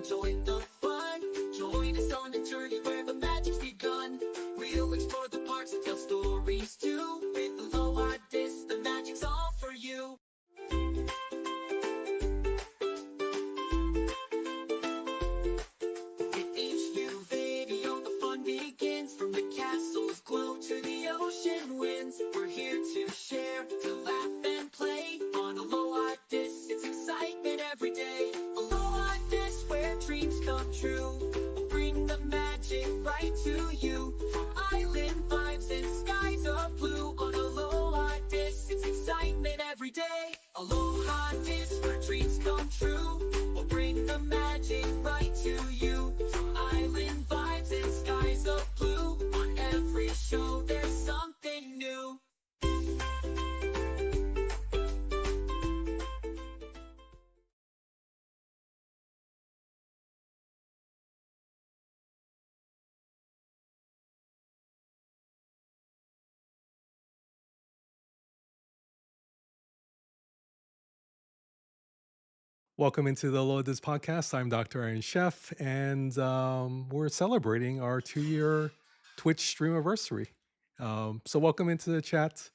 Join the fun. Join us on a journey where the magic's begun. We'll explore the parks and tell stories too. With Aloha Dis, the magic's all for you. With each new video, the fun begins. From the castle's glow to the ocean winds, we're here to share, to laugh and play. On Aloha Dis, it's excitement every day. Aloha Dis, where dreams come true. We'll bring the magic right to you. From island vibes and skies of blue. On Aloha Dis, it's excitement every day. Aloha Dis, where dreams come true. We'll bring the magic right to you. From island vibes and skies of blue. On every show, there's something new. Welcome into the Aloha This podcast. I'm Dr. Iron Chef, and we're celebrating our 2-year Twitch stream anniversary. So welcome into the chat.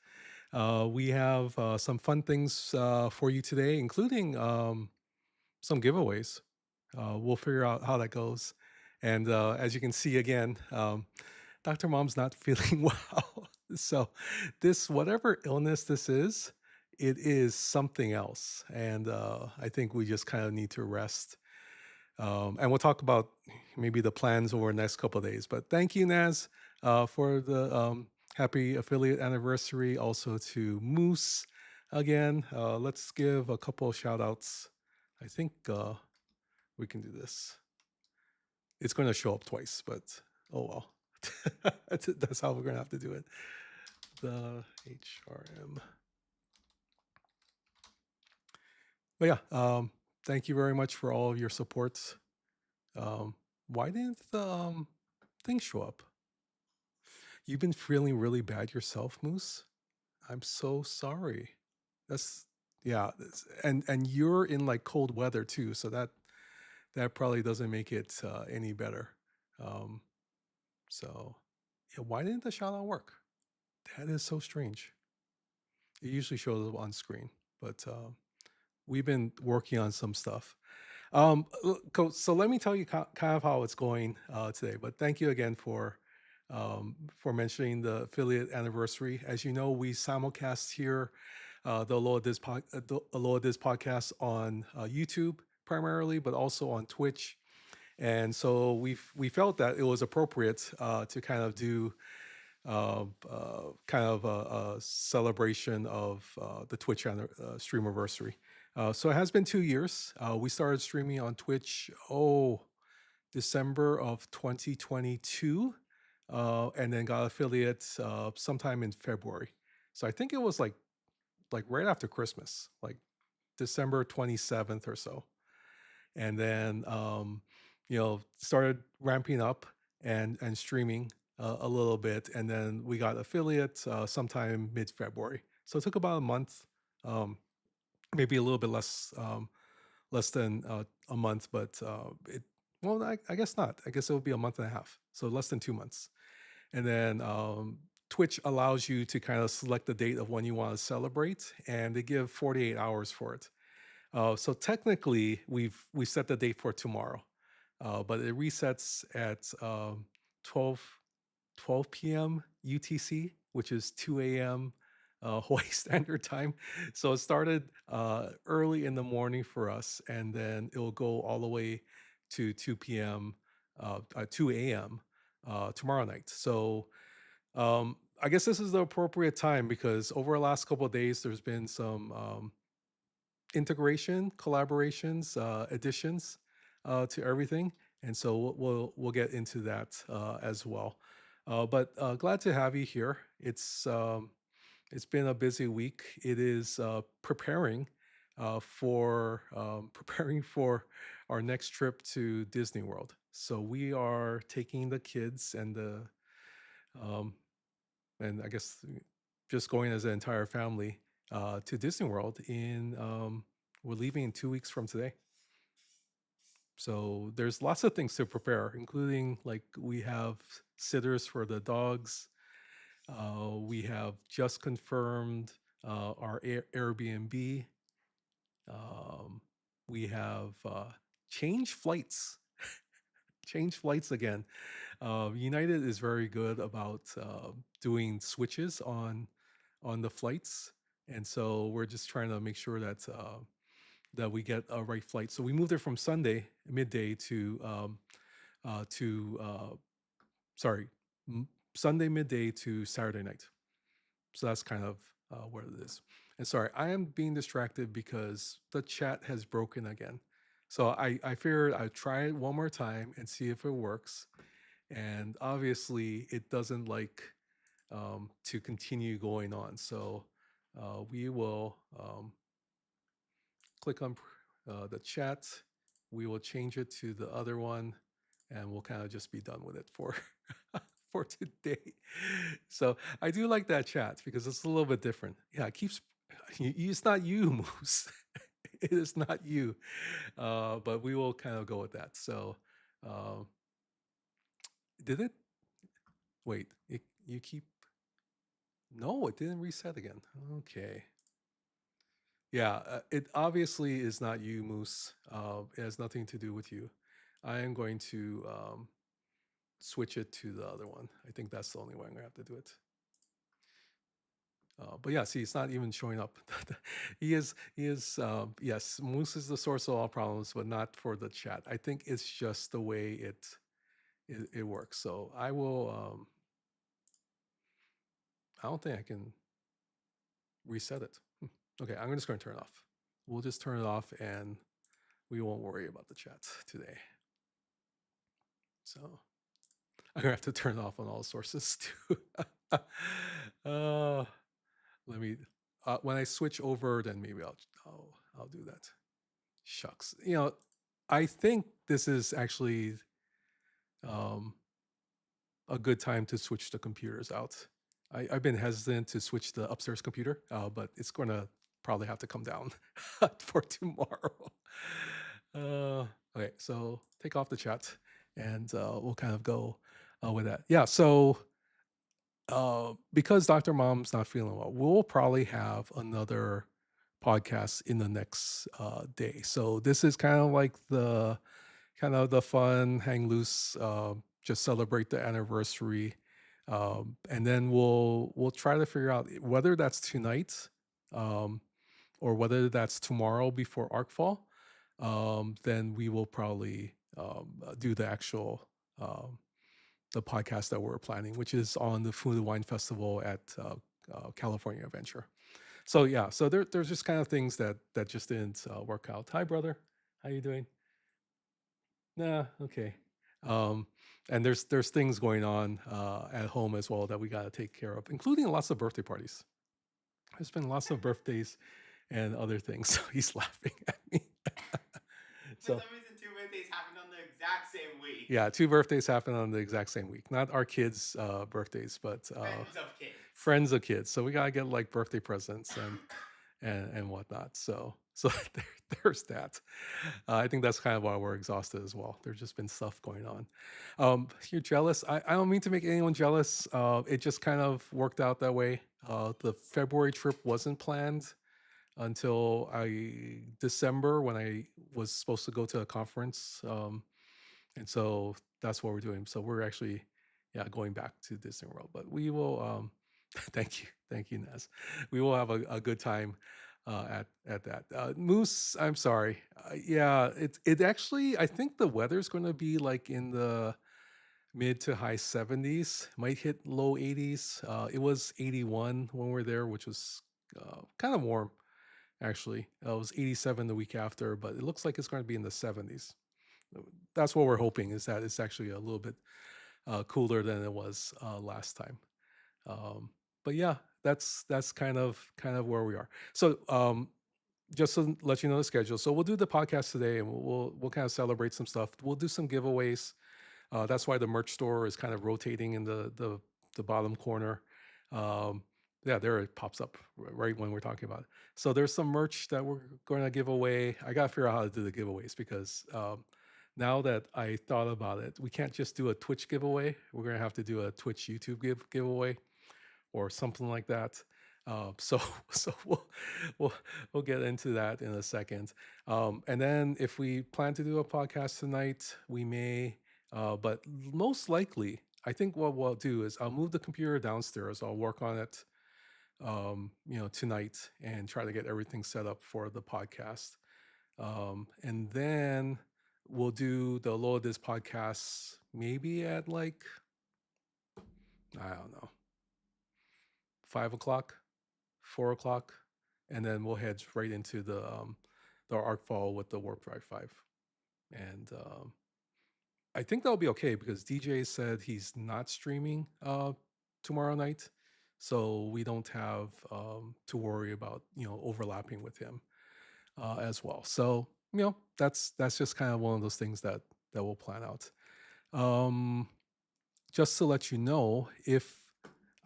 We have some fun things for you today, including some giveaways. We'll figure out how that goes. And as you can see again, Dr. Mom's not feeling well. So this, whatever illness this is, it is something else. And I think we just kind of need to rest. And we'll talk about maybe the plans over the next couple of days. But thank you, Naz, for the happy affiliate anniversary. Also to Moose again. Let's give a couple of shout outs. I think we can do this. It's going to show up twice, but oh well. That's how we're going to have to do it. The HRM. But yeah, thank you very much for all of your support. Why didn't the thing show up? You've been feeling really bad yourself, Moose? I'm so sorry. That's yeah, and you're in like cold weather too, so that probably doesn't make it any better. So yeah, why didn't the shout out work? That is so strange. It usually shows up on screen, but we've been working on some stuff. So let me tell you kind of how it's going today. But thank you again for mentioning the affiliate anniversary. As you know, we simulcast here the Aloha Diz podcast on YouTube primarily, but also on Twitch. And so we felt that it was appropriate to kind of do kind of a celebration of the Twitch stream anniversary. So it has been 2 years. We started streaming on Twitch, December of 2022, and then got affiliate sometime in February. So I think it was like right after Christmas, like December 27th or so. And then started ramping up and streaming a little bit, and then we got affiliate sometime mid-February. So it took about a month, maybe a little bit less than a month, but I guess not. I guess it would be a month and a half, so less than 2 months. And then Twitch allows you to kind of select the date of when you want to celebrate, and they give 48 hours for it. So technically, we set the date for tomorrow, but it resets at 12 p.m. UTC, which is 2 a.m. Hawaii Standard Time. So it started early in the morning for us, and then it will go all the way to 2 p.m., 2 a.m. Tomorrow night. So I guess this is the appropriate time because over the last couple of days, there's been some integration, collaborations, additions to everything, and so we'll get into that as well. But glad to have you here. It's been a busy week. It is preparing for our next trip to Disney World. So we are taking the kids and I guess just going as an entire family to Disney World we're leaving in 2 weeks from today. So there's lots of things to prepare, including like we have sitters for the dogs. We have just confirmed our Airbnb. Um, we have changed flights, changed flights again. United is very good about doing switches on the flights, and so we're just trying to make sure that that we get a right flight. So we moved it from Sunday midday to sorry, Sunday midday to Saturday night. So that's kind of what it is. And sorry, I am being distracted because the chat has broken again. So I figured I'd try it one more time and see if it works. And obviously, it doesn't like to continue going on. So we will click on the chat. We will change it to the other one, and we'll kind of just be done with it for for today. So I do like that chat because it's a little bit different. Yeah, it keeps. It's not you, Moose. It is not you, but we will kind of go with that. So, uh, did it? Wait, you keep. No, it didn't reset again. Okay. Yeah, it obviously is not you, Moose. It has nothing to do with you. I am going to switch it to the other one. I think that's the only way I'm gonna have to do it. But yeah, see, it's not even showing up. Yes, Moose is the source of all problems, but not for the chat. I think it's just the way it works. So I will, I don't think I can reset it. Okay, I'm just going to turn it off. We'll just turn it off and we won't worry about the chat today. So I'm gonna have to turn it off on all sources too. uh, let me. When I switch over, then maybe I'll do that. Shucks, I think this is actually um, a good time to switch the computers out. I've been hesitant to switch the upstairs computer, but it's going to probably have to come down for tomorrow. Okay, so take off the chat and we'll kind of go with that. Yeah, so because Dr. Mom's not feeling well, we'll probably have another podcast in the next day. So this is kind of the fun, hang loose, just celebrate the anniversary, and then we'll try to figure out whether that's tonight um, or whether that's tomorrow before Arcfall. Then we will probably do the actual the podcast that we're planning, which is on the Food and Wine Festival at California Adventure. So yeah, so there's just kind of things that just didn't work out. Hi, brother. How you doing? Nah, okay. Um, and there's things going on at home as well that we got to take care of, including lots of birthday parties. There's been lots of birthdays and other things. So he's laughing at me. For So some reason, two birthdays happened on the exact same week. yeah, two birthdays happen on the exact same week. Not our kids' birthdays, but Friends of kids. friends of kids. So we gotta get like birthday presents and whatnot. So there's that. I think that's kind of why we're exhausted as well. There's just been stuff going on. You're jealous. I don't mean to make anyone jealous. It just kind of worked out that way. The February trip wasn't planned until December when I was supposed to go to a conference. And so that's what we're doing. So we're actually, yeah, going back to Disney World. But we will. Thank you, Naz. We will have a good time at that. Moose, I'm sorry. Yeah, it actually. I think the weather's going to be like in the mid to high 70s. Might hit low 80s. It was 81 when we were there, which was kind of warm actually. It was 87 the week after, but it looks like it's going to be in the 70s. That's what we're hoping is that it's actually a little bit cooler than it was last time. Um, but yeah, that's kind of where we are. So just to let you know the schedule. So we'll do the podcast today, and we'll kind of celebrate some stuff. We'll do some giveaways. That's why the merch store is kind of rotating in the bottom corner. Um, yeah, there it pops up right when we're talking about it. So there's some merch that we're going to give away. I got to figure out how to do the giveaways because now that I thought about it, we can't just do a Twitch giveaway. We're gonna have to do a Twitch YouTube giveaway or something like that. So so we'll we'll get into that in a second. And then if we plan to do a podcast tonight, we may. But most likely, I think what we'll do is I'll move the computer downstairs. I'll work on it, tonight and try to get everything set up for the podcast. And then we'll do the Aloha This podcast maybe at like, I don't know, 5 o'clock, 4 o'clock, and then we'll head right into the arc fall with the Warp Drive 5. And I think that'll be okay because DJ said he's not streaming tomorrow night, so we don't have to worry about overlapping with him as well. So that's just kind of one of those things that we'll plan out. Just to let you know, if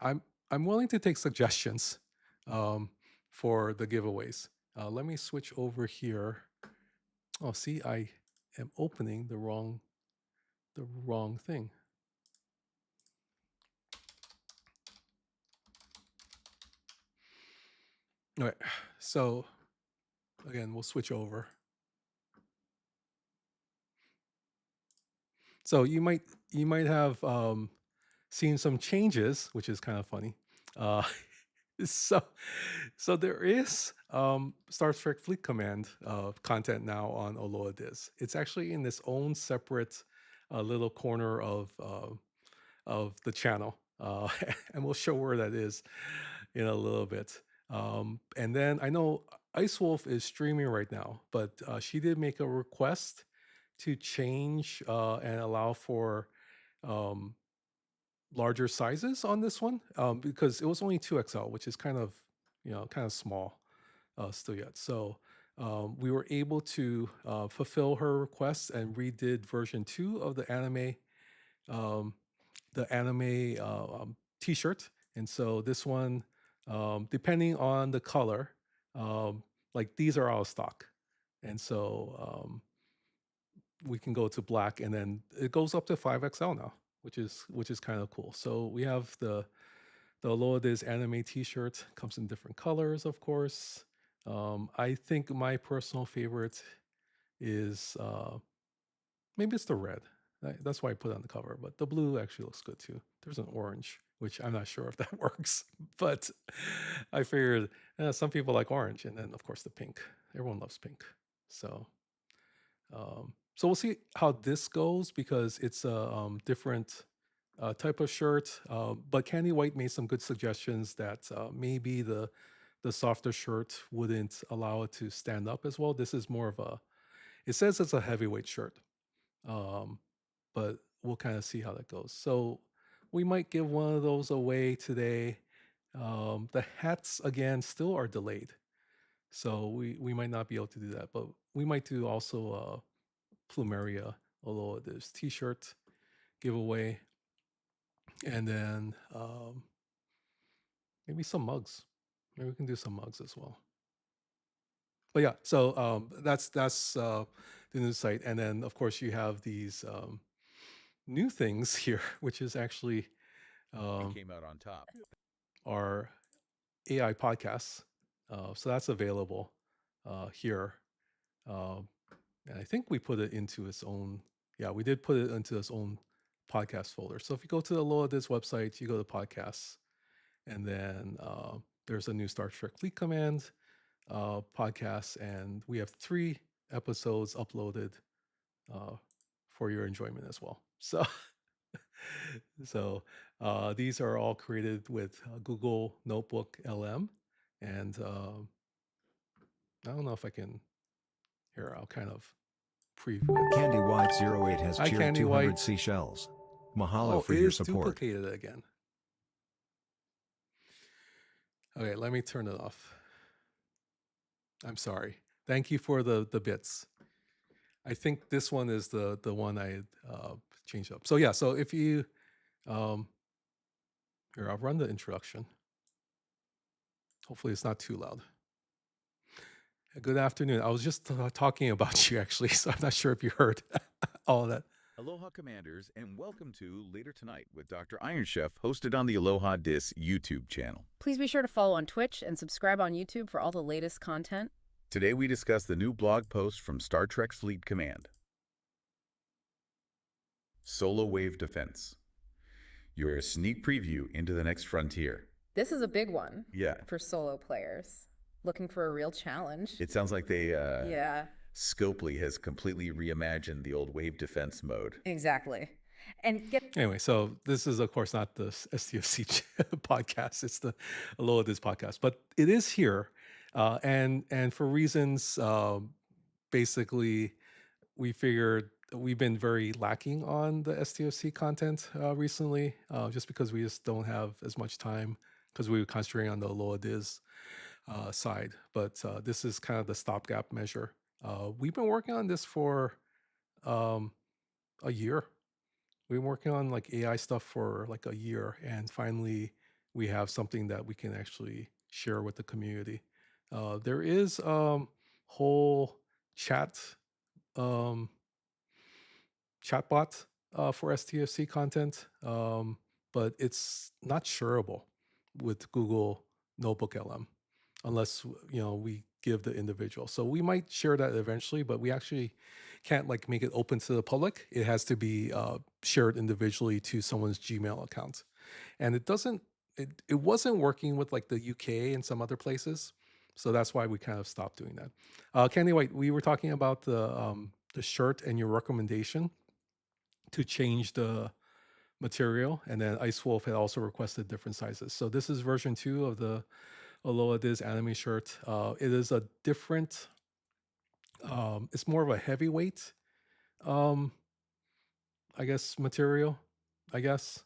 I'm willing to take suggestions for the giveaways. Let me switch over here. Oh, see, I am opening the wrong thing. All right, so again, we'll switch over. So you might have seen some changes, which is kind of funny. So there is Star Trek Fleet Command content now on Aloha Diz. It's actually in its own separate little corner of the channel, and we'll show where that is in a little bit. And then I know Ice Wolf is streaming right now, but she did make a request to change and allow for larger sizes on this one because it was only 2XL, which is kind of small still yet. So we were able to fulfill her request and redid version 2 of the anime T-shirt. And so this one, depending on the color, like these are out of stock, and so we can go to black, and then it goes up to 5XL now, which is kind of cool. So we have the Aloha Diz anime T-shirt. Comes in different colors, of course. I think my personal favorite is maybe it's the red. That's why I put it on the cover, but the blue actually looks good too. There's an orange, which I'm not sure if that works, but I figured some people like orange, and then of course the pink. Everyone loves pink, so we'll see how this goes because it's a different type of shirt. But Candy White made some good suggestions that maybe the softer shirt wouldn't allow it to stand up as well. This is more of a. It says it's a heavyweight shirt, but we'll kind of see how that goes. So we might give one of those away today. The hats again still are delayed, so we might not be able to do that, but we might do also Plumeria Aloha Diz T-shirt giveaway, and then maybe some mugs. Maybe we can do some mugs as well. But yeah, so that's the new site, and then of course you have these new things here, which is actually came out on top. our AI podcasts. So that's available here. And I think we put it into its own, yeah, we did put it into its own podcast folder. So if you go to the Aloha Diz website, you go to podcasts, and then there's a new Star Trek Fleet Command podcast, and we have 3 episodes uploaded for your enjoyment as well. So these are all created with Google Notebook LM, and I don't know if I can. Here, I'll kind of preview it. Candy White 08 has Hi, cheered Candy 200 White. seashells. Mahalo Oh, for it your is support. duplicated again. Okay, let me turn it off. I'm sorry. Thank you for the bits. I think this one is the one I changed up. So yeah, so if you here, I'll run the introduction. Hopefully it's not too loud. Good afternoon. I was just talking about you actually, so I'm not sure if you heard. all of that. Aloha Commanders, and welcome to Later Tonight with Dr. Iron Chef, hosted on the Aloha Dis YouTube channel. Please be sure to follow on Twitch and subscribe on YouTube for all the latest content. Today we discuss the new blog post from Star Trek Fleet Command. Solar Wave Defense. Your sneak preview into the next frontier. This is a big one Yeah, for solo players looking for a real challenge. it sounds like they, Yeah, Scopely has completely reimagined the old wave defense mode. exactly. And get Anyway, so this is of course not the STFC podcast; it's the Aloha Diz podcast, but it is here, and for reasons basically we figured we've been very lacking on the STFC content recently, just because we just don't have as much time because we were concentrating on the Aloha Diz side. But this is kind of the stopgap measure. We've been working on this for a year. We've been working on like AI stuff for like a year, and finally we have something that we can actually share with the community. There is whole chat chatbot for STFC content, but it's not shareable with Google Notebook LM unless we give the individual. So we might share that eventually, but we actually can't like make it open to the public. It has to be shared individually to someone's Gmail account, and it doesn't. It wasn't working with like the UK and some other places, so that's why we kind of stopped doing that. Candy White, we were talking about the shirt and your recommendation to change the material, and then Ice Wolf had also requested different sizes. So this is version 2 of the Aloha Diz anime shirt. It is a different, it's more of a heavyweight, I guess, material, I guess.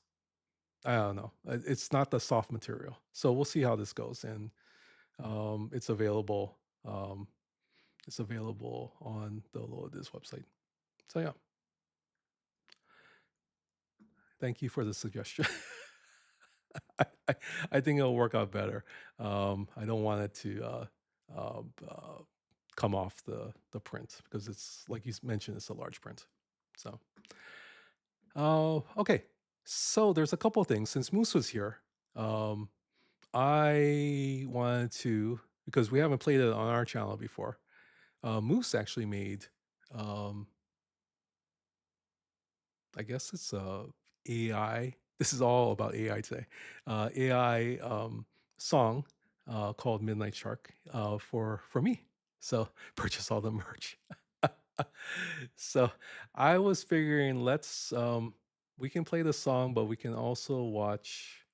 I don't know. It's not the soft material. So we'll see how this goes. And it's available. It's available on the Aloha Diz website. So yeah. Thank you for the suggestion. I think it'll work out better. I don't want it to come off the print because it's like you mentioned, it's a large print. So, okay. So there's a couple things. Since Moose was here, I wanted to, because we haven't played it on our channel before. Moose actually made, I guess it's AI. This is all about AI today. AI song called Midnight Shark for me. So purchase all the merch. So I was figuring we can play the song, but we can also watch.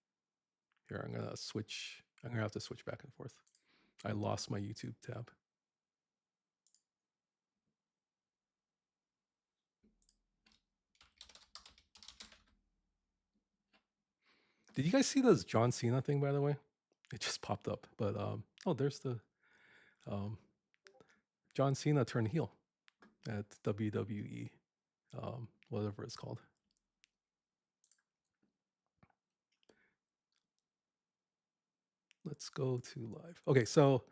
Here, I'm gonna switch. I'm gonna have to switch back and forth. I lost my YouTube tab. Did you guys see this John Cena thing, by the way? It just popped up. But oh, there's the John Cena turned heel at WWE, whatever it's called. Let's go to live. Okay, so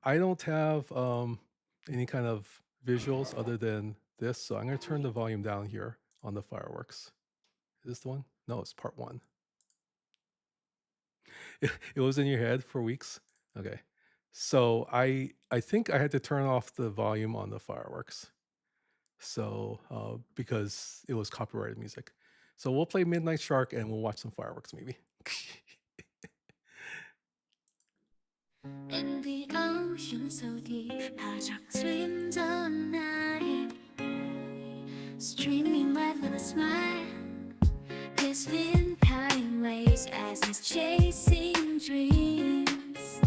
I don't have any kind of visuals other than this, so I'm going to turn the volume down here on the fireworks. Is this the one? No, it's part 1. It was in your head for weeks. Okay, so I think I had to turn off the volume on the fireworks, so because it was copyrighted music. So we'll play Midnight Shark and we'll watch some fireworks maybe. In the ocean so deep, our dreams all night, streaming light with a smile. His fin cutting waves as he's chasing dreams,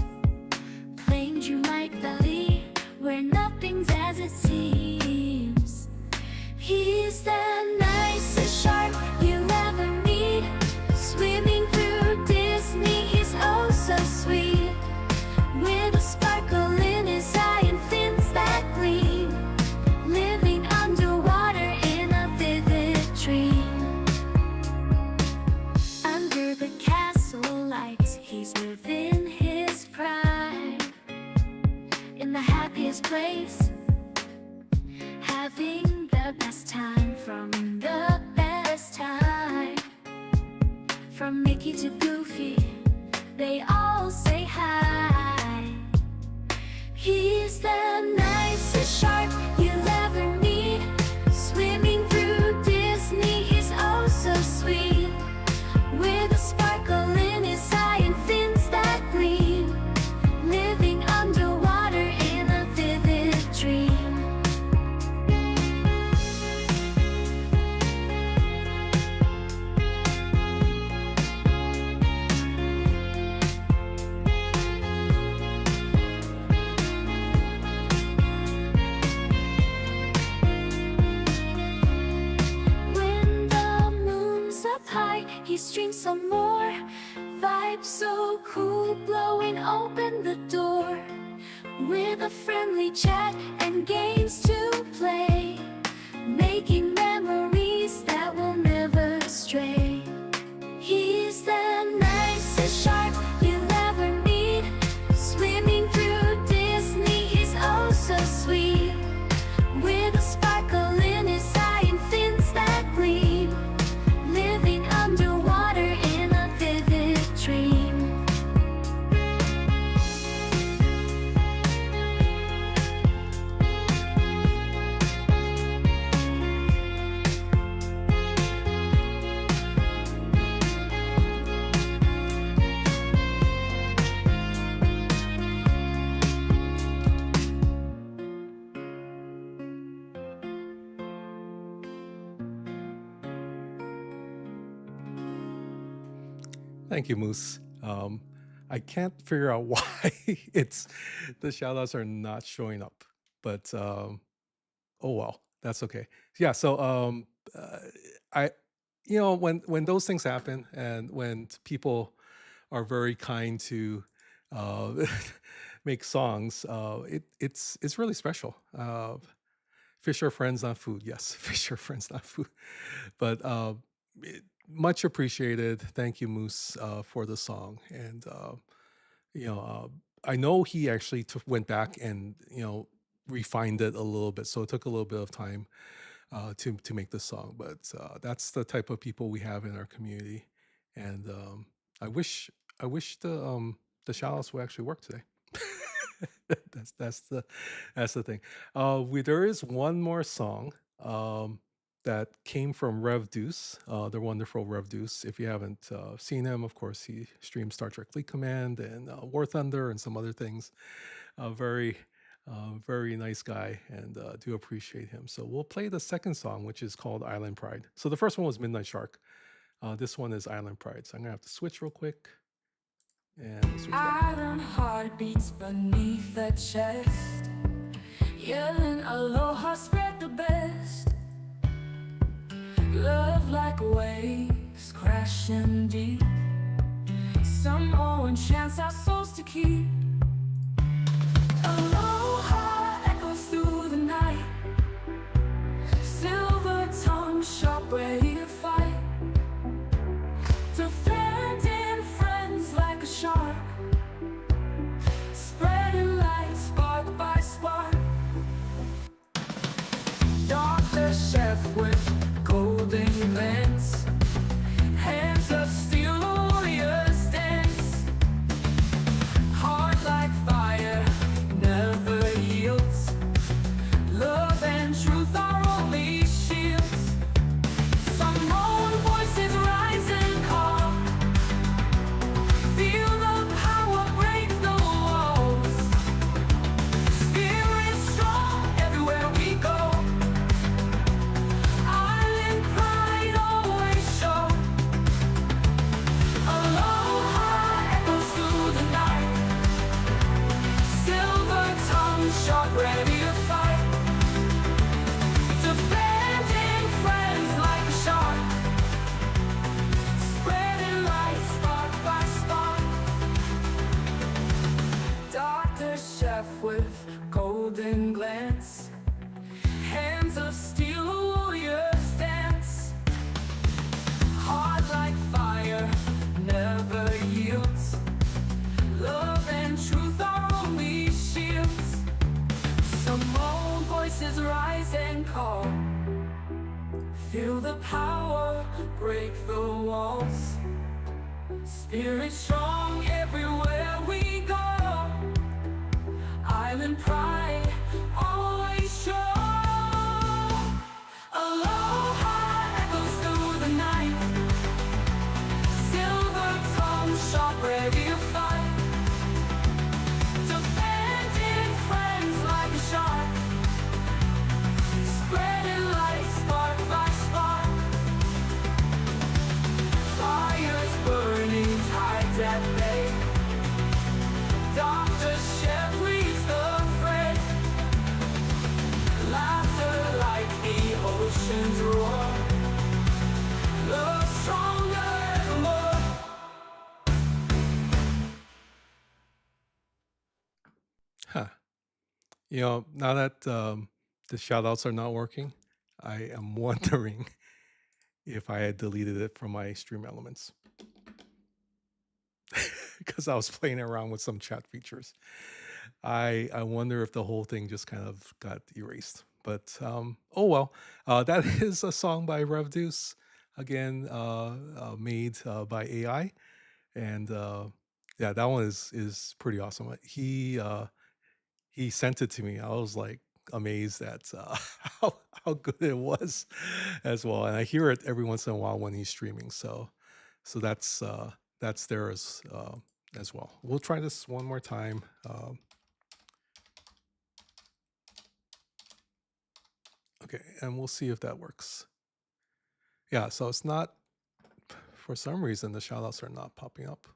playing you like Dali, where nothing's as it seems. He's the nicest shark you'll ever meet, swimming through Disney. He's oh so sweet, with a sparkle in his eye and fins that gleam, living underwater in a vivid dream. Under the castle lights, he's living From Mickey to Goofy, they all say hi. He's the nicest shark you'll ever meet. Swimming through Disney, he's oh so sweet. With a sparkle in his eye and fins that gleam. Living underwater in a vivid dream. When the moon's up high, he streams some more. Vibes so cool, blowing open the door. With a friendly chat and games to play, making memories that will never stray. He's the nicest shark you'll ever meet. Swimming through Disney, he's oh so sweet. With a sparkle in his eye and fins that gleam. Living underwater in a vivid dream. Thank you, Moose. I can't figure out why it's the shout outs are not showing up, but oh well, that's okay. Yeah, so I when those things happen and when people are very kind to uh make songs, it's really special. Fish are friends, not food. Yes, fish are friends, not food. But much appreciated. Thank you, Moose, for the song. And you know, I know he actually went back and refined it a little bit, so it took a little bit of time to make the song. But that's the type of people we have in our community, and I wish the shout outs would actually work today. That's the thing. There is one more song that came from Rev Deuce, the wonderful Rev Deuce. If you haven't seen him, of course, he streams Star Trek Fleet Command and War Thunder and some other things. Very nice guy, and do appreciate him. So we'll play the second song, which is called Island Pride. So the first one was Midnight Shark. This one is Island Pride. So I'm gonna have to switch real quick. And switch back. Island heartbeats beneath the chest, yelling aloha, spread the best. Love like waves crashing deep. Some owe and chance our souls to keep. Aloha echoes through the night. Silver tongue sharp, ready to fight. Defending friends like a shark. Spreading light spark by spark. Dr. Chef with golden glance. Hands of steel, warriors dance. Heart like fire, never yields. Love and truth are only shields. Some own voices rise and call. Feel the power break the walls. Spirit strong everywhere we go. Island pride always show. Aloha echoes through the night. Silver tongue sharp, ready to fight. Defending friends like a shark. Spreading light spark by spark. Dr. Chef with golden glance. Hands of steel, warriors dance. Heart like fire, never yields. Love and truth are only shields. Some old voices rise and call. Feel the power break the walls. Spirit strong everywhere we go. Island pride always show. Aloha echoes through the night. Silver tongue sharp, ready to fight. Defending friends like a shark. Spreading light spark by spark. Fires burning, tides at bay. Dr. Chef leads the fray. Laughter like the ocean's roar. Love stronger evermore. Huh. You know, now that the shout outs are not working, I am wondering if I had deleted it from my stream elements because I was playing around with some chat features. I wonder if the whole thing just kind of got erased. But oh well, that is a song by Rev Deuce, again made by AI, and yeah, that one is pretty awesome. He sent it to me. I was like amazed at how good it was as well. And I hear it every once in a while when he's streaming. So that's there as well. We'll try this one more time. Okay, and we'll see if that works. Yeah, so it's not, for some reason, the shoutouts are not popping up.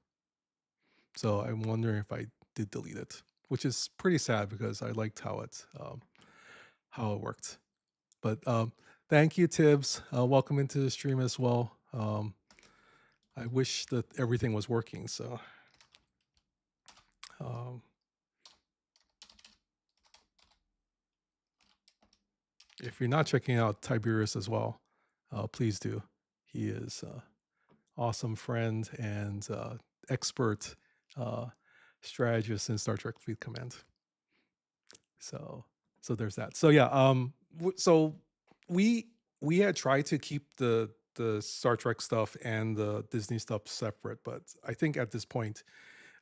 So I'm wondering if I did delete it, which is pretty sad because I liked how it worked. But thank you, Tibbs. Welcome into the stream as well. I wish that everything was working. So if you're not checking out Tiberius as well, please do. He is an awesome friend and expert strategist in Star Trek Fleet Command. So there's that. So yeah, so we had tried to keep the Star Trek stuff and the Disney stuff separate, but I think at this point,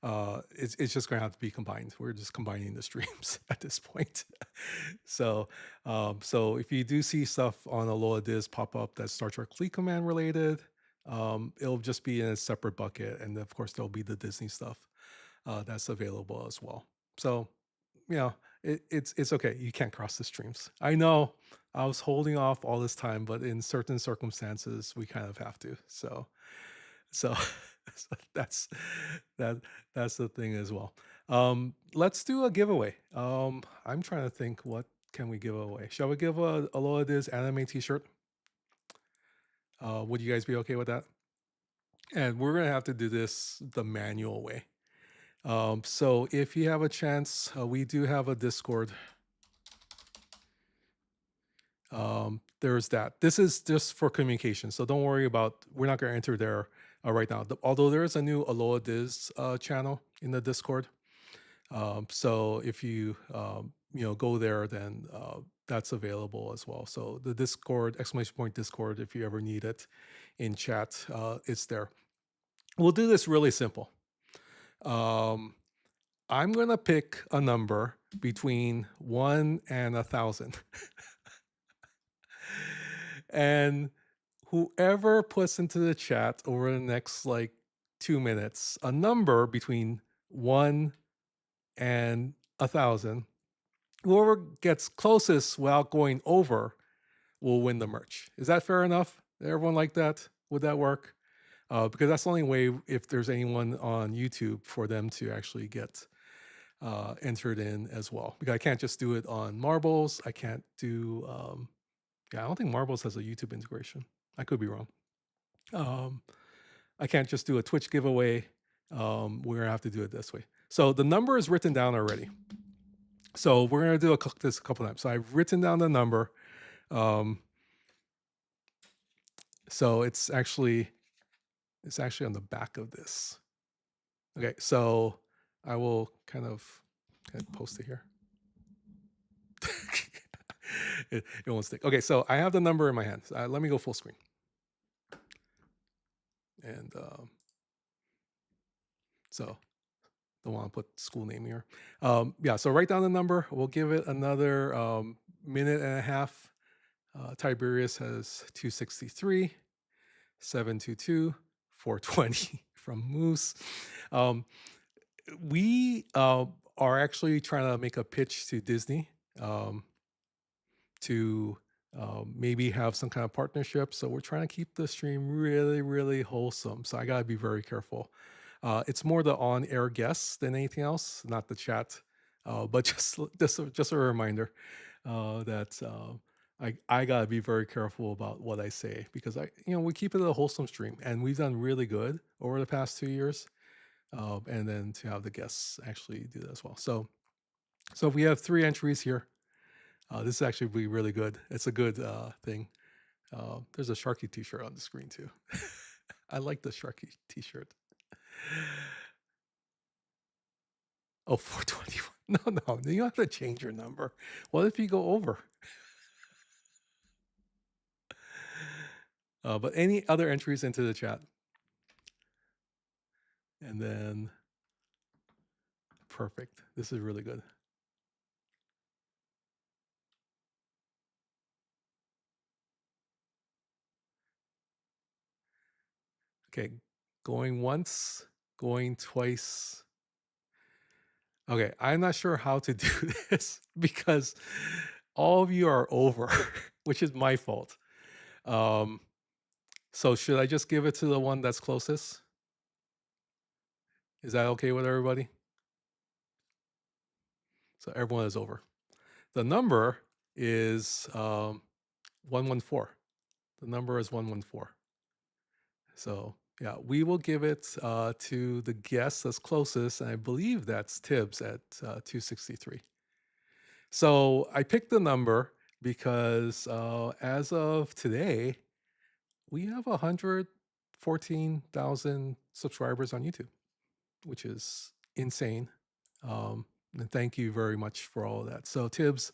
it's just going to have to be combined. We're just combining the streams at this point. So if you do see stuff on Aloha Diz pop up that's Star Trek Fleet Command related, it'll just be in a separate bucket, and of course there'll be the Disney stuff that's available as well. So you know, it's okay. You can't cross the streams. I know I was holding off all this time, but in certain circumstances, we kind of have to. So so that's that's the thing as well. Let's do a giveaway. I'm trying to think, what can we give away? Shall we give a Aloha Diz anime t-shirt? Would you guys be okay with that? And we're gonna have to do this the manual way. So if you have a chance, we do have a Discord. There's that. This is just for communication, so don't worry about, we're not going to enter there right now. Although there is a new Aloha Diz channel in the Discord. So if you go there, then that's available as well. So the Discord, ! Discord, if you ever need it in chat, it's there. We'll do this really simple. I'm gonna pick a number between 1 and 1,000. And whoever puts into the chat over the next like 2 minutes a number between 1 and 1,000, whoever gets closest without going over will win the merch. Is that fair enough? Everyone like that? Would that work? Because that's the only way, if there's anyone on YouTube, for them to actually get entered in as well. Because I can't just do it on Marbles. I can't do, I don't think Marbles has a YouTube integration. I could be wrong. I can't just do a Twitch giveaway. We're gonna have to do it this way. So the number is written down already. So we're gonna do this a couple times. So I've written down the number. So it's actually on the back of this. Okay, so I will kind of post it here. it won't stick. Okay, so I have the number in my hand. Let me go full screen. And So don't want to put school name here. Yeah, so write down the number. We'll give it another minute and a half. Tiberius has 263, 722, 420 from Moose. We are actually trying to make a pitch to Disney to maybe have some kind of partnership. So we're trying to keep the stream really, really wholesome. So I got to be very careful. It's more the on-air guests than anything else, not the chat. But just a reminder that I gotta be very careful about what I say because we keep it a wholesome stream and we've done really good over the past 2 years. And then to have the guests actually do that as well. So we have 3 entries here. This is actually be really good. It's a good thing. There's a Sharky t-shirt on the screen too. I like the Sharky t-shirt. Oh, 421. No, you have to change your number. What if you go over? But any other entries into the chat? And then, perfect. This is really good. Okay, going once, going twice. Okay, I'm not sure how to do this because all of you are over, which is my fault. So should I just give it to the one that's closest? Is that okay with everybody? So everyone is over. The number is 114. The number is 114. So yeah, we will give it to the guest that's closest, and I believe that's Tibbs at 263. So I picked the number because as of today, we have 114,000 subscribers on YouTube, which is insane. And thank you very much for all of that. So Tibbs,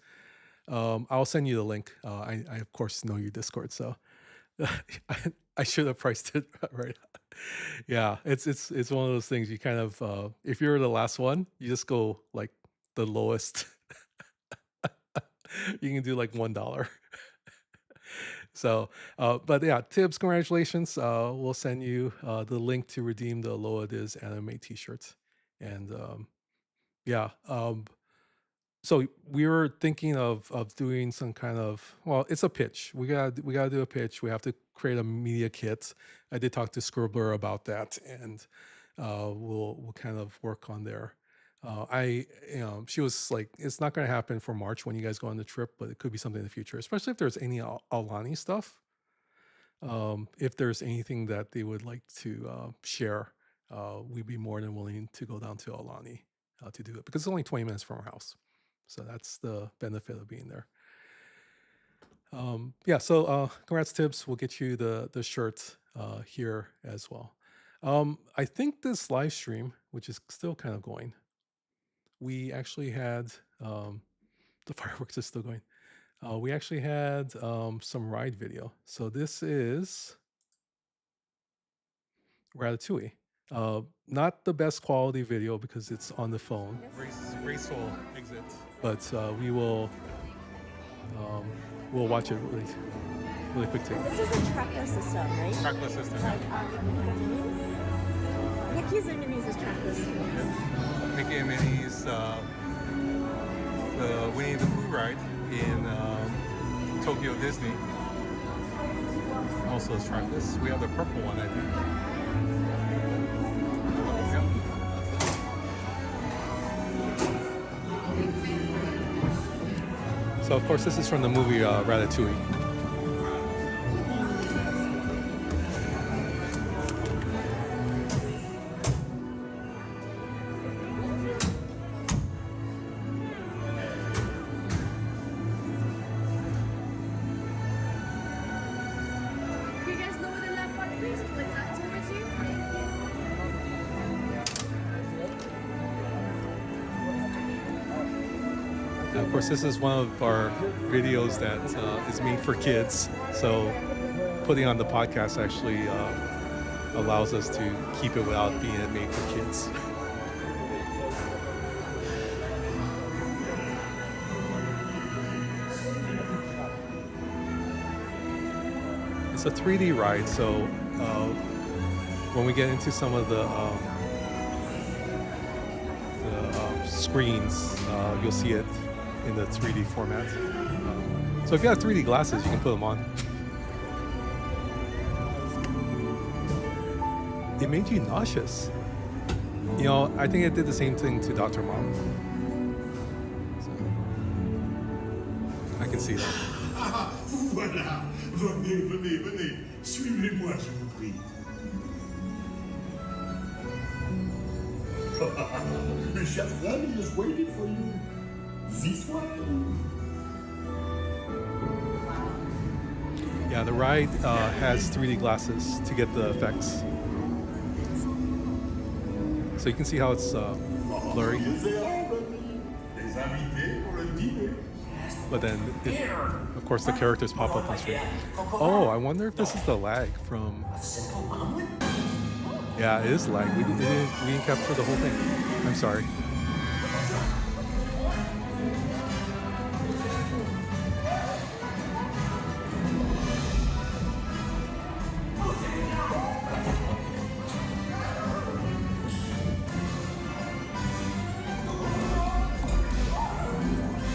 I'll send you the link. I of course know your Discord, so I should have priced it right. Yeah, it's one of those things you kind of if you're the last one, you just go like the lowest. You can do like $1. So, but yeah, Tibbs, congratulations. We'll send you the link to redeem the Aloha Diz anime t-shirts. And yeah, so we were thinking of doing some kind of, well, it's a pitch. We gotta do a pitch. We have to create a media kit. I did talk to Scribbler about that, and we'll kind of work on there. She was like, it's not going to happen for March when you guys go on the trip, but it could be something in the future, especially if there's any Alani stuff. If there's anything that they would like to share, we'd be more than willing to go down to Alani to do it because it's only 20 minutes from our house. So that's the benefit of being there. Yeah, so congrats, Tibbs. We'll get you the shirt here as well. I think this live stream, which is still kind of going, we actually had the fireworks is still going. We actually had some ride video. So this is Ratatouille. Not the best quality video because it's on the phone. Graceful exit. But we will we'll watch it really quick take. This is a trackless system, right? Trackless system. Like Mickey's and Minnie's is trackless. Yeah. Mickey and Minnie's the Winnie the Pooh ride in Tokyo Disney. Also is trackless. We have the purple one, I think. Yep. So of course this is from the movie Ratatouille. Of course, this is one of our videos that is made for kids. So putting on the podcast actually allows us to keep it without being made for kids. It's a 3D ride, so when we get into some of the screens, you'll see it in the 3D format. So if you have 3D glasses, you can put them on. It made you nauseous. You know, I think it did the same thing to Dr. Mom. So, I can see that. Ah, vous voilà. Venez, venez, venez. Suivez-moi, je vous prie. Chef Remy is waiting for you. This way. Yeah, the ride has 3D glasses to get the effects. So you can see how it's blurry. But then, of course, the characters pop up on screen. Oh, I wonder if this is the lag from... Yeah, it is lag. We didn't capture the whole thing. I'm sorry.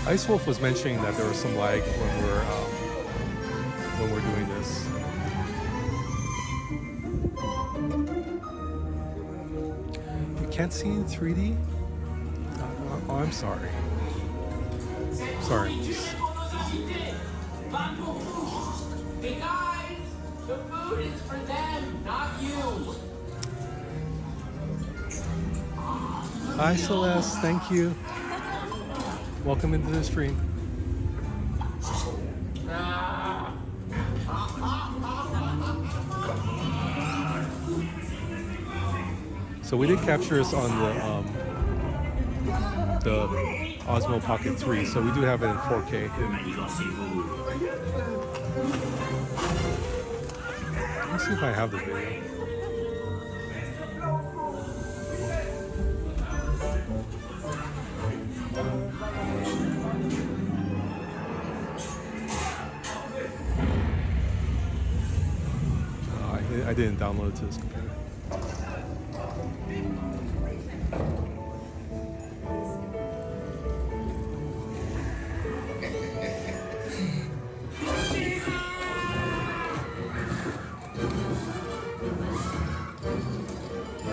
Ice Wolf was mentioning that there was some lag when we're doing this. You can't see in 3D? Oh, I'm sorry. Sorry. Hey guys, the food is for them, not you. Hi Celeste, thank you. Welcome into the stream. So we did capture this on the Osmo Pocket 3, so we do have it in 4K. Let's see if I have the video. I didn't download it to this computer.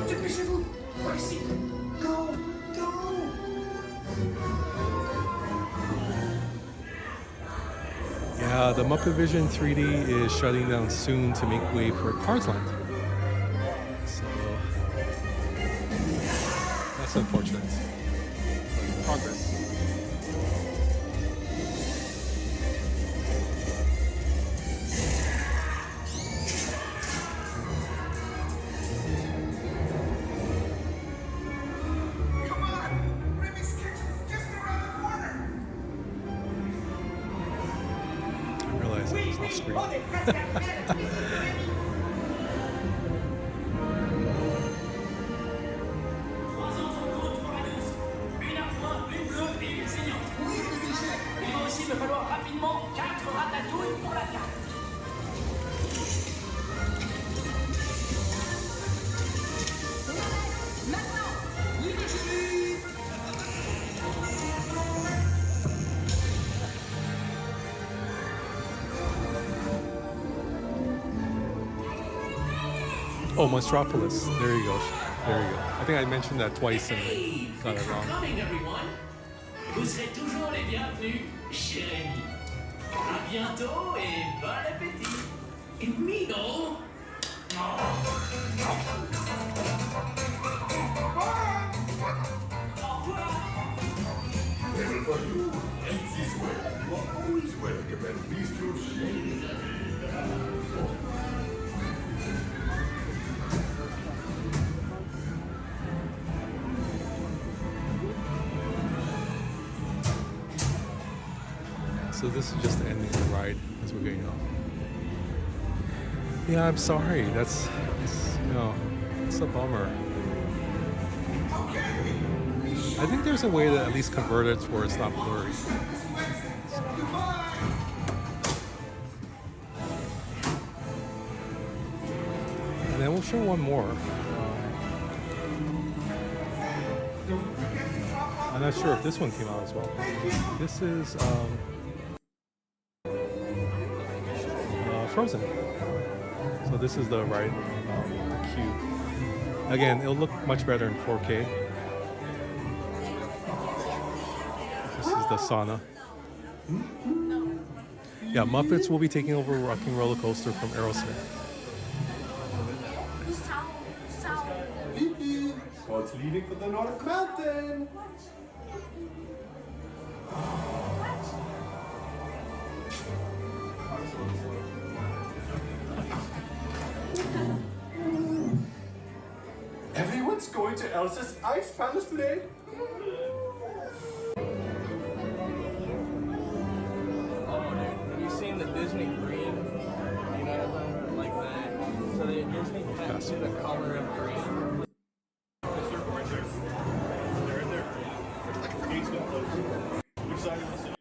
Dépêchez-vous, par ici. Go, go. Yeah, the Muppet Vision 3D is shutting down soon to make way for Cars Land. So that's unfortunate. Progress. Come on! Remy's kitchen's just around the corner. I realized that was off screen. Il va aussi me falloir rapidement 4 ratatouilles pour la carte. Maintenant, l'initiative. Oh, Monstropolis. There you go. There you go. I think I mentioned that twice and Hey, got it thanks for wrong. coming, everyone. Vous serez toujours les bienvenus chez Rémi. À bientôt et bon appétit. Et Mino. Table for you. And this way. You are always welcome, and please do share. So this is just ending the ride as we're getting off. Yeah, I'm sorry. It's a bummer. I think there's a way to at least convert it to where it's not blurry. And then we'll show one more. I'm not sure if this one came out as well. This is Frozen. So this is the right cube. Again, it'll look much better in 4K. This is the sauna. Yeah, Muppets will be taking over Rocking Roller Coaster from Aerosmith. Boat's leaving for the North Mountain. Everyone's going to Elsa's Ice Palace today. Have you seen the Disney green? You know, like that. So the Disney painted the color of green. Which side of the city?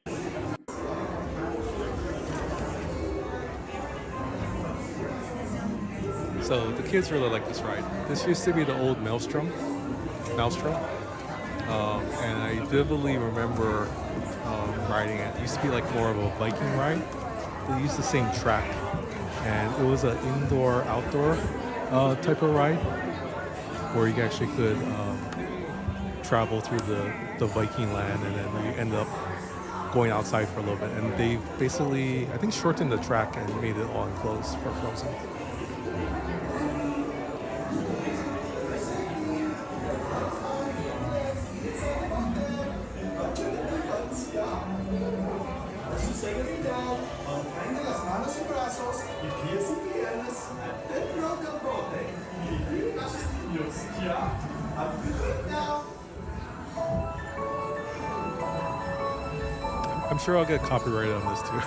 So the kids really like this ride. This used to be the old Maelstrom. And I vividly remember riding it. It used to be like more of a Viking ride. They used the same track, and it was an indoor-outdoor type of ride where you actually could travel through the Viking land, and then you end up going outside for a little bit. And they've basically, I think, shortened the track and made it all enclosed for Frozen. I'm sure I'll get copyrighted on this too.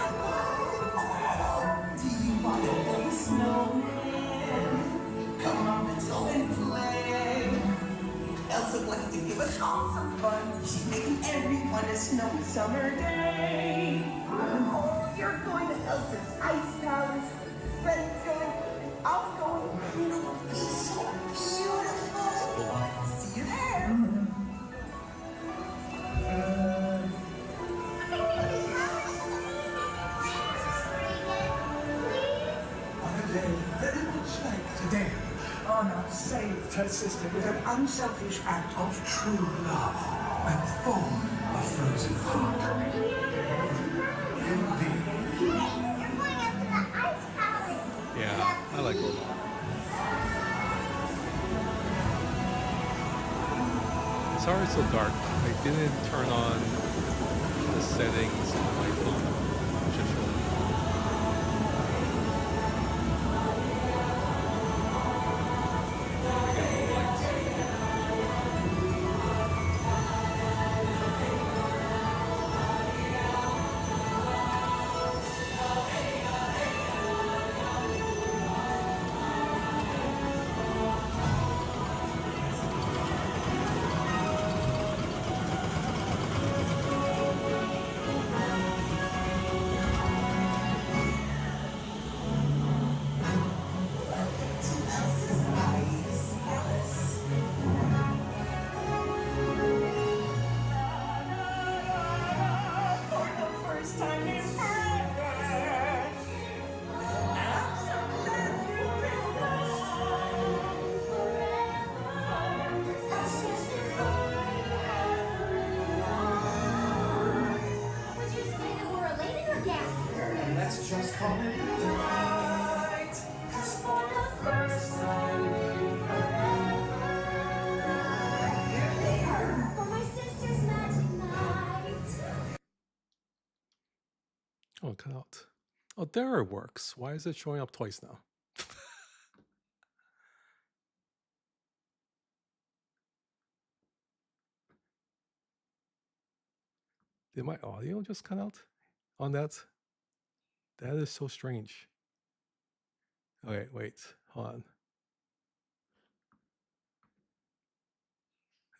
Elsa wants to give us all some fun. She's making everyone a snowy summer day. Oh, you're going to Elsa's Ice Palace. Fred's going. I'm going. It'll be so beautiful. See you there. On a day very much like today, Anna saved her sister with an unselfish act of true love and full of frozen heart. Indeed. Yeah, I like it. Sorry it's so dark. I didn't turn on the settings on my phone, which I should. Let's just call it right. 'Cause for the first time in forever, here they are. For my sister's magic night. Oh, cut out. Oh, there it works. Why is it showing up twice now? Did my audio just cut out on that? That is so strange. Okay, wait, hold on.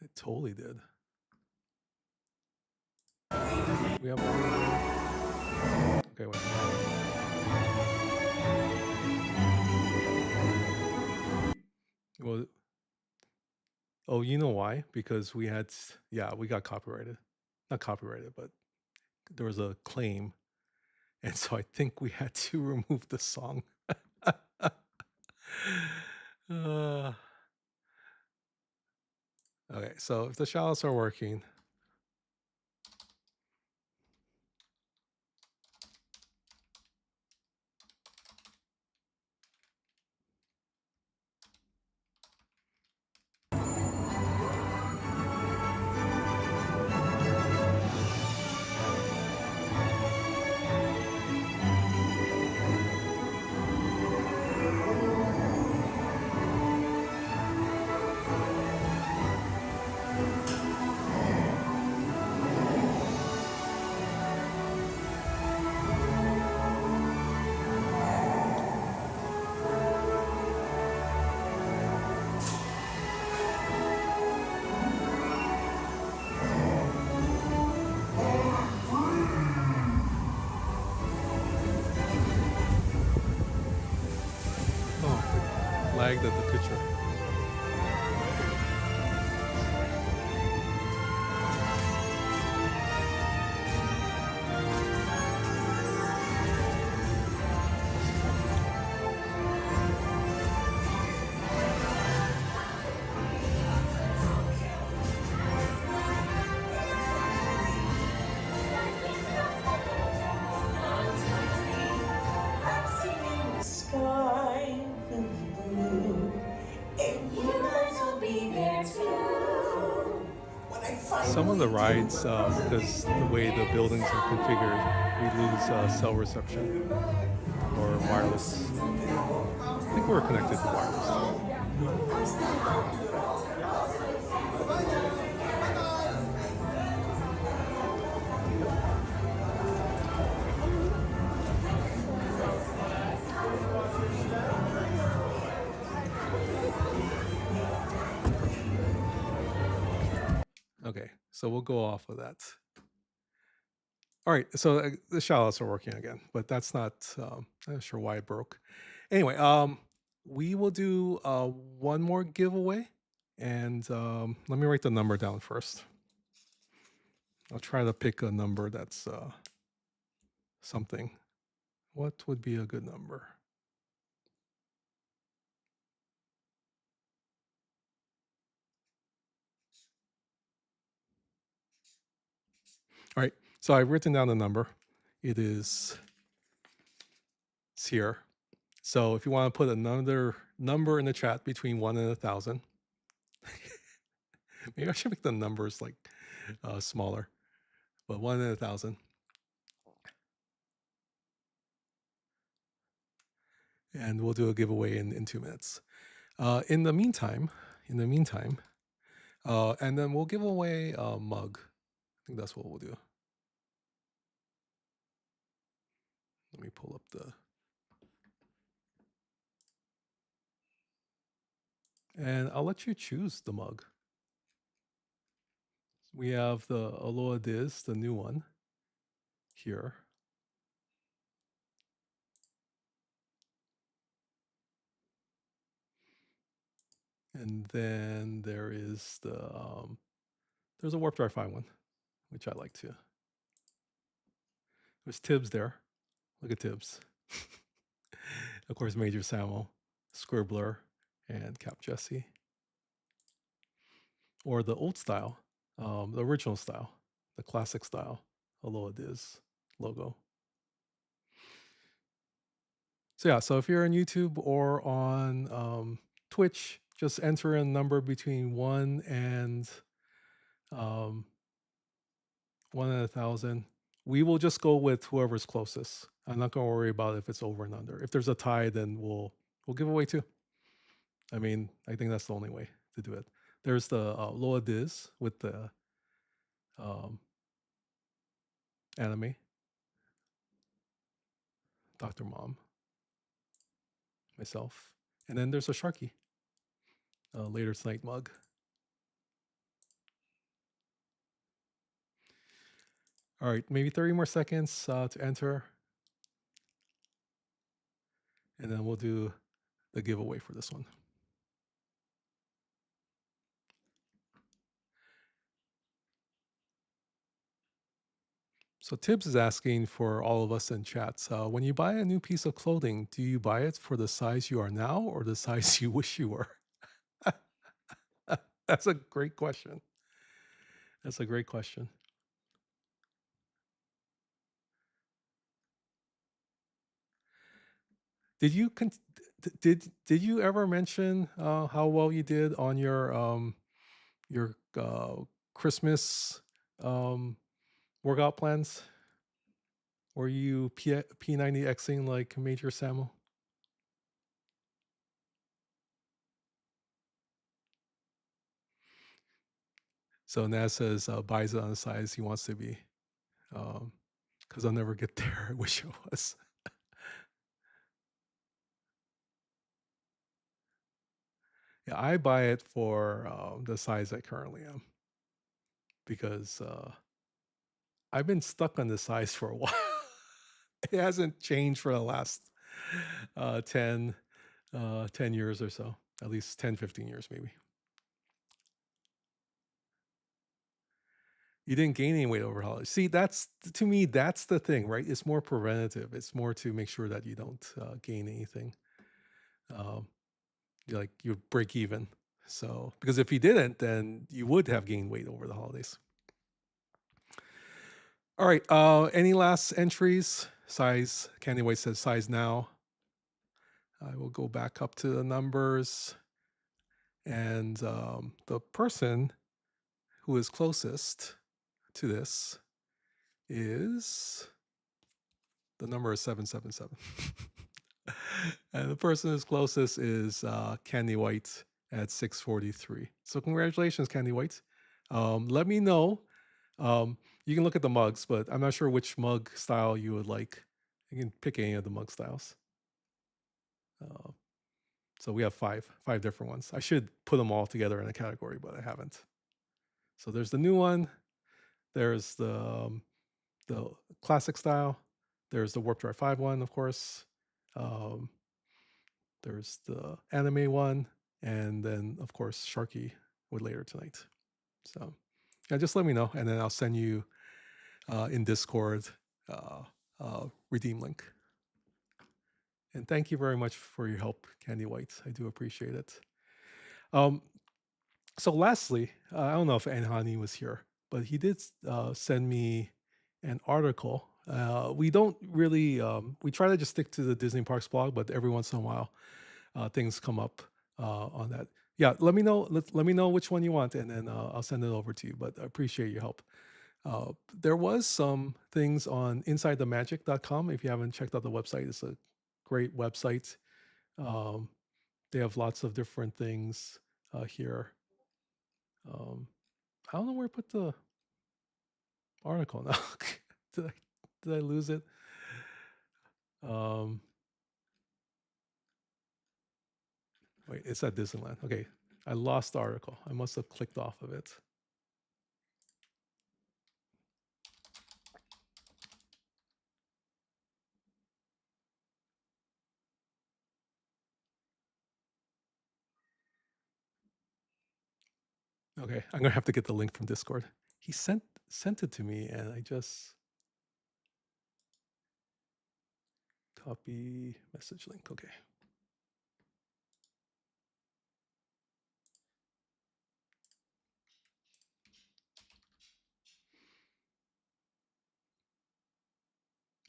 It totally did. We have audio. Okay, wait. Well, oh, you know why? Because we had, yeah, we got copyrighted. Not copyrighted, but there was a claim. And so I think we had to remove the song. Uh, okay, so if the shallows are working, oh, it lagged at the picture. I'm seeing the sky blue, and you guys will be there too. When I Some of the finally rides, because the way the buildings are configured, we lose cell reception or wireless. I think we're connected to wireless too. Okay, so we'll go off of that. All right, so the shallows are working again, but that's not. I'm not sure why it broke. Anyway, we will do one more giveaway, and let me write the number down first. I'll try to pick a number that's something. What would be a good number? All right, so I've written down the number. It's here. So if you want to put another number in the chat between 1 and 1,000, maybe I should make the numbers like smaller, but 1 and 1,000. And we'll do a giveaway in 2 minutes. In the meantime, and then we'll give away a mug. I think that's what we'll do. Let me pull up the. And I'll let you choose the mug. We have the Aloha Diz, the new one, here. And then there is there's a Warp Drive 5 one, which I like too. There's Tibbs there. Look at Tibbs. Of course, Major Samo, Scribbler, and Cap Jesse. Or the old style, the original style, the classic style Aloha Diz logo. So yeah, so if you're on YouTube or on Twitch, just enter a number between 1 and 1,000. We will just go with whoever's closest. I'm not going to worry about if it's over and under. If there's a tie, then we'll give away 2. I mean, I think that's the only way to do it. There's the Loa Diz with the anime. Dr. Mom. myself. And then there's a Sharky, later tonight mug. All right, maybe 30 more seconds to enter. And then we'll do the giveaway for this one. So Tibbs is asking for all of us in chats, when you buy a new piece of clothing, do you buy it for the size you are now or the size you wish you were? That's a great question. That's a great question. Did you did you ever mention how well you did on your Christmas workout plans? Were you P90Xing like Major Samuel? So Naz says buys it on the size he wants to be. Because I'll never get there. I wish I was. Yeah, I buy it for the size I currently am. Because I've been stuck on this size for a while. It hasn't changed for the last 10 years or so. At least 10, 15 years maybe. You didn't gain any weight over holidays. See, that's to me, that's the thing, right? It's more preventative. It's more to make sure that you don't gain anything. You break even. So because if you didn't, then you would have gained weight over the holidays. All right. Any last entries? Size. Candy White says size now. I will go back up to the numbers. And the person who is closest to this is, the number is 777. And the person who's closest is Candy White at 643. So congratulations, Candy White. Let me know. You can look at the mugs, but I'm not sure which mug style you would like. You can pick any of the mug styles. So we have five different ones. I should put them all together in a category, but I haven't. So there's the new one. There's the classic style. There's the Warp Drive 5 one, of course. There's the anime one, and then of course Sharky with later tonight. So yeah, just let me know, and then I'll send you in Discord redeem link. And thank you very much for your help, Candy White. I do appreciate it. So lastly, I don't know if Anhani was here, but he did send me an article. We don't really, we try to just stick to the Disney Parks blog, but every once in a while, things come up on that. Yeah, let me know. Let me know which one you want, and then I'll send it over to you. But I appreciate your help. There was some things on InsideTheMagic.com. If you haven't checked out the website, it's a great website. They have lots of different things here. I don't know where I put the article now. did I lose it? Wait, it's at Disneyland. Okay, I lost the article. I must have clicked off of it. Okay, I'm gonna have to get the link from Discord. He sent it to me, and I just copy message link. Okay.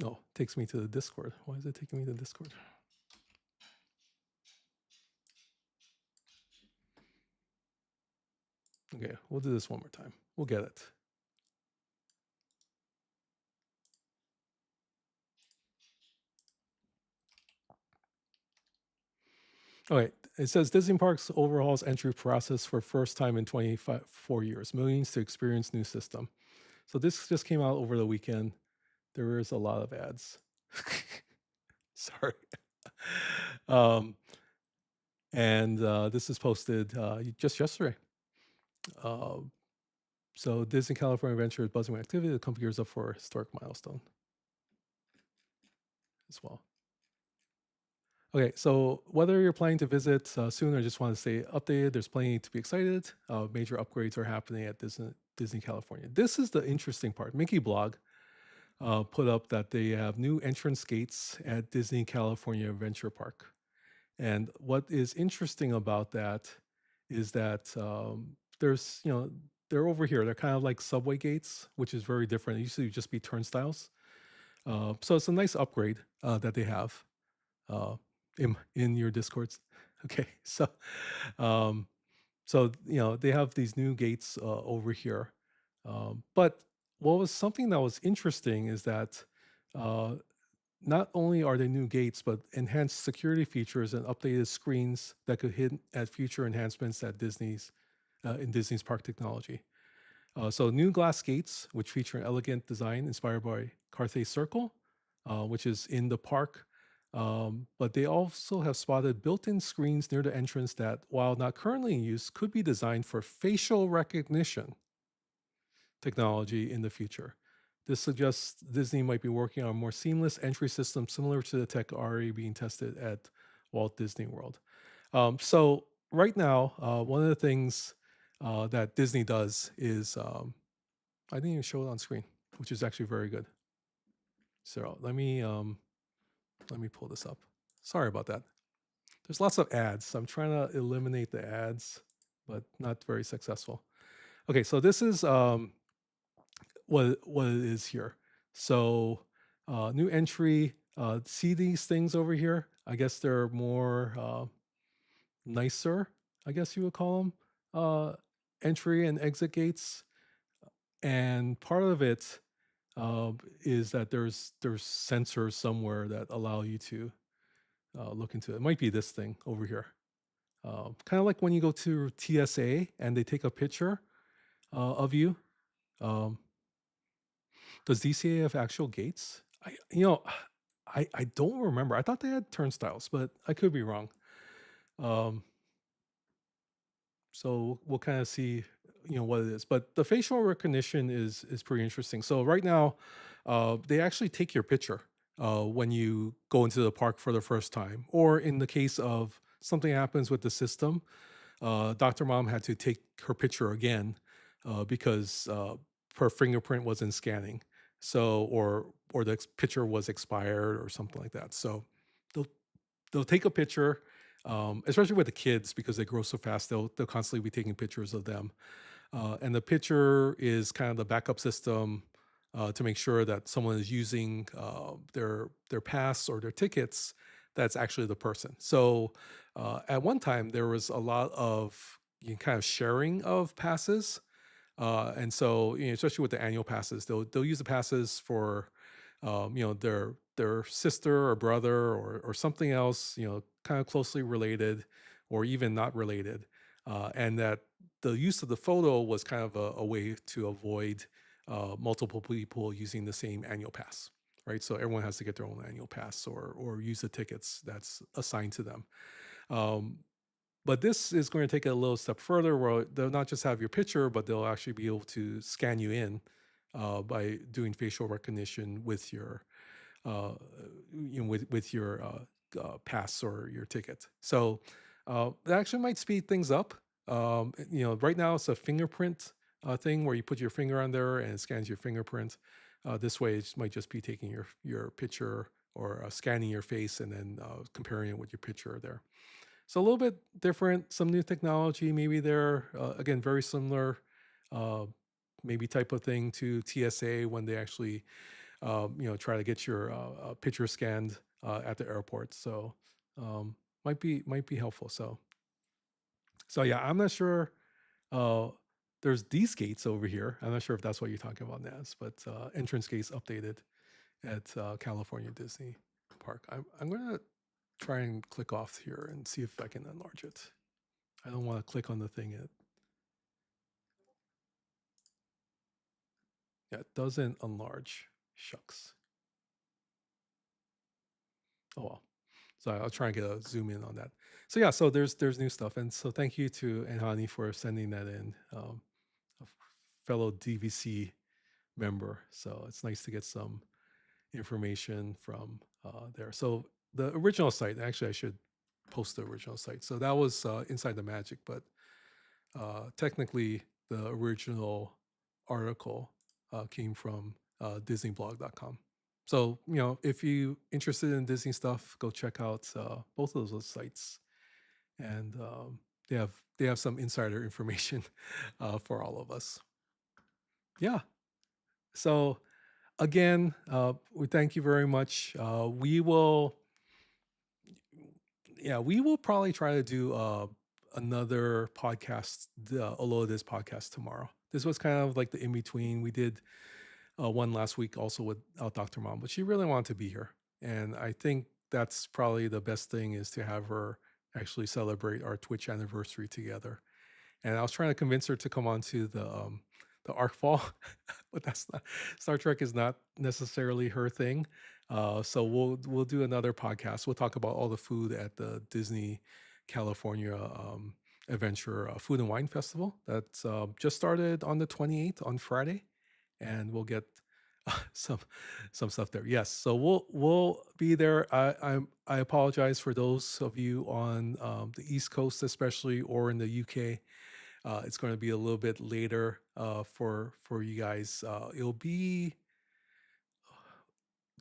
No, takes me to the Discord. Why is it taking me to Discord? Okay, we'll do this one more time. We'll get it. Okay, it says Disney Parks overhauls entry process for first time in 24 years. Millions to experience new system. So this just came out over the weekend. There is a lot of ads. Sorry. um, and this is posted just yesterday. Uh, so Disney California Adventure is buzzing with activity. The company gears up for a historic milestone as well. Okay, so whether you're planning to visit soon or just want to stay updated, there's plenty to be excited. Major upgrades are happening at Disney California. This is the interesting part. Mickey Blog put up that they have new entrance gates at Disney California Adventure Park. And what is interesting about that is that there's, they're over here. They're kind of like subway gates, which is very different. It used to just be turnstiles. So it's a nice upgrade that they have uh, in your discords. Okay, um, so they have these new gates over here. But what was something that was interesting is that uh, not only are they new gates, but enhanced security features and updated screens that could hint at future enhancements at Disney's in Disney's park technology. So new glass gates, which feature an elegant design inspired by Carthay Circle, which is in the park. But they also have spotted built-in screens near the entrance that, while not currently in use, could be designed for facial recognition technology in the future. This suggests Disney might be working on a more seamless entry system similar to the tech already being tested at Walt Disney World. So right now, one of the things that Disney does is I didn't even show it on screen, which is actually very good. So let me pull this up. Sorry about that. There's lots of ads. I'm trying to eliminate the ads, but not very successful. Okay, so this is what it is here. So new entry. See these things over here? I guess they're more nicer, I guess you would call them, entry and exit gates. And part of it is that there's sensors somewhere that allow you to look into it. It might be this thing over here. Kind of like when you go to TSA and they take a picture of you. Um, does DCA have actual gates? I don't remember. I thought they had turnstiles, but I could be wrong. Um, so we'll kind of see, what it is. But the facial recognition is pretty interesting. So right now, they actually take your picture when you go into the park for the first time, or in the case of something happens with the system, Dr. Mom had to take her picture again because her fingerprint wasn't scanning. So, or the picture was expired or something like that. So, they'll they'll take a picture, especially with the kids because they grow so fast. They'll constantly be taking pictures of them, and the picture is kind of the backup system to make sure that someone is using their pass or their tickets. That's actually the person. So at one time there was a lot of kind of sharing of passes, and so especially with the annual passes, they'll use the passes for their sister or brother or something else, kind of closely related or even not related, and that the use of the photo was kind of a way to avoid multiple people using the same annual pass, right? So everyone has to get their own annual pass or use the tickets that's assigned to them. Um, but this is going to take it a little step further where they'll not just have your picture, but they'll actually be able to scan you in by doing facial recognition with your with your pass or your ticket. So that actually might speed things up. Right now it's a fingerprint thing where you put your finger on there and it scans your fingerprint. This way, it might just be taking your picture or scanning your face and then comparing it with your picture there. So a little bit different, some new technology maybe there. Again, very similar, uh, maybe type of thing to TSA when they actually, try to get your picture scanned at the airport. So might be helpful. So yeah, I'm not sure. Uh, there's these gates over here. I'm not sure if that's what you're talking about, Naz, but entrance gates updated at California Disney Park. I'm gonna try and click off here and see if I can enlarge it. I don't want to click on the thing. It doesn't enlarge. Shucks. Oh well. So I'll try and get a zoom in on that. So yeah, so there's new stuff, and so thank you to Enhani for sending that in, a fellow DVC member. So it's nice to get some information from there. So the original site, actually, I should post the original site. So that was Inside the Magic, but technically the original article came from DisneyBlog.com. So if you interested in Disney stuff, go check out both of those sites, and they have some insider information for all of us. Yeah. So again, we thank you very much. We will probably try to do another podcast, the Aloha This podcast tomorrow. This was kind of like the in between. We did one last week also without Dr. Mom, but she really wanted to be here. And I think that's probably the best thing, is to have her actually celebrate our Twitch anniversary together. And I was trying to convince her to come on to the Arc Fall, but that's not, Star Trek is not necessarily her thing. So we'll do another podcast. We'll talk about all the food at the Disney California Adventure Food and Wine Festival that's just started on the 28th on Friday, and we'll get some stuff there. Yes, so we'll be there. I apologize for those of you on the East Coast, especially, or in the UK. It's going to be a little bit later for you guys. It'll be,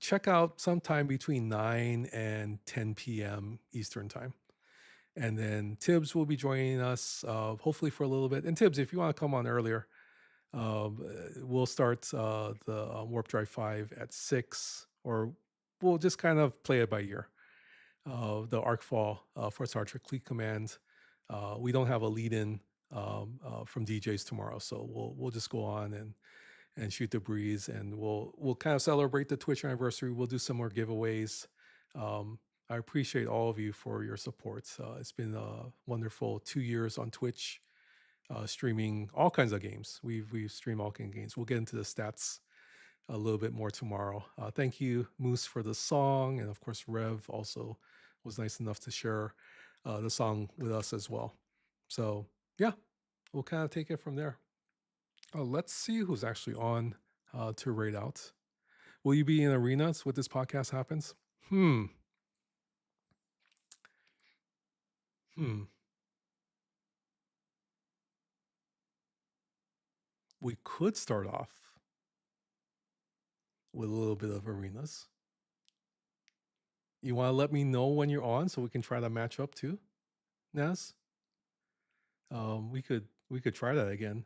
check out sometime between 9 and 10 p.m. Eastern time. And then Tibbs will be joining us, hopefully for a little bit. And Tibbs, if you want to come on earlier, we'll start the Warp Drive 5 at 6, or we'll just kind of play it by ear. The Arc Fall for Star Trek Fleet Command. We don't have a lead-in from DJs tomorrow, so we'll just go on and shoot the breeze, and we'll kind of celebrate the Twitch anniversary. We'll do some more giveaways. I appreciate all of you for your support. It's been a wonderful 2 years on Twitch, streaming all kinds of games. We've streamed all kinds of games. We'll get into the stats a little bit more tomorrow. Thank you, Moose, for the song, and of course Rev also was nice enough to share the song with us as well. So yeah, we'll kind of take it from there. Let's see who's actually on to raid out. Will you be in arenas when this podcast happens? We could start off with a little bit of arenas. You want to let me know when you're on so we can try to match up too, Naz? We could try that again.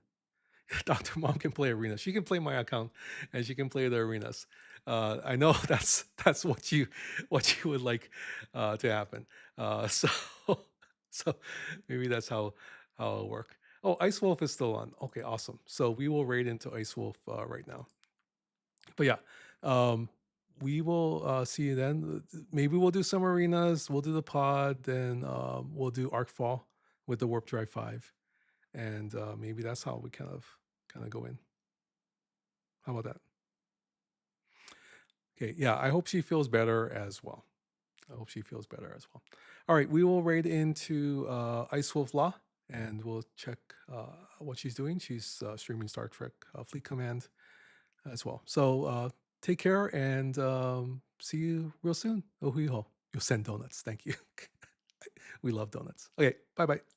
Dr. Mom can play arenas. She can play my account, and she can play the arenas. I know that's what you would like to happen. So so maybe that's how it'll work. Oh, Ice Wolf is still on. Okay, awesome. So we will raid into Ice Wolf right now. But yeah, we will see you then. Maybe we'll do some arenas. We'll do the pod, then we'll do Arc Fall with the Warp Drive 5, and maybe that's how we kind of go in. How about that? Okay, yeah, I hope she feels better as well. All right, we will raid into Ice Wolf Law, and we'll check what she's doing. She's streaming Star Trek Fleet Command as well. So take care, and see you real soon. Ohuiho. You'll send donuts. Thank you. We love donuts. Okay, bye-bye.